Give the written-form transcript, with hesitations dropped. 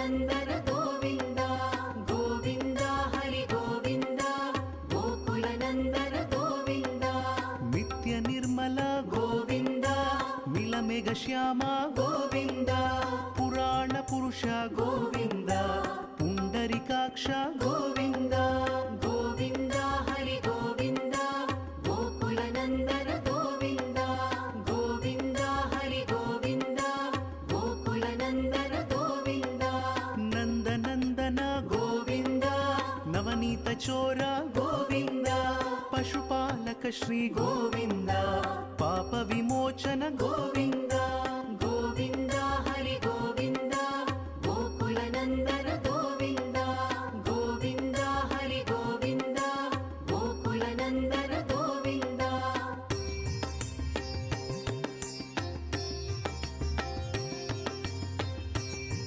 गोकुलनन्दन गोविन्द गोविन्द हरि गोविन्द गोकुलनन्दन गोविन्द नित्य निर्मल गोविन्द नीलमेघ श्याम गोविन्द पुराण पुरुष गोविन्द पुण्डरीकाक्ष गोविन्द गोविन्द हरि गोविन्द गोकुलनन्दन गोविन्द गोविन्द हरि गोविन्द गोकुलनन्दन गोविन्द नन्दनन्दन गोविन्द नवनीत चोर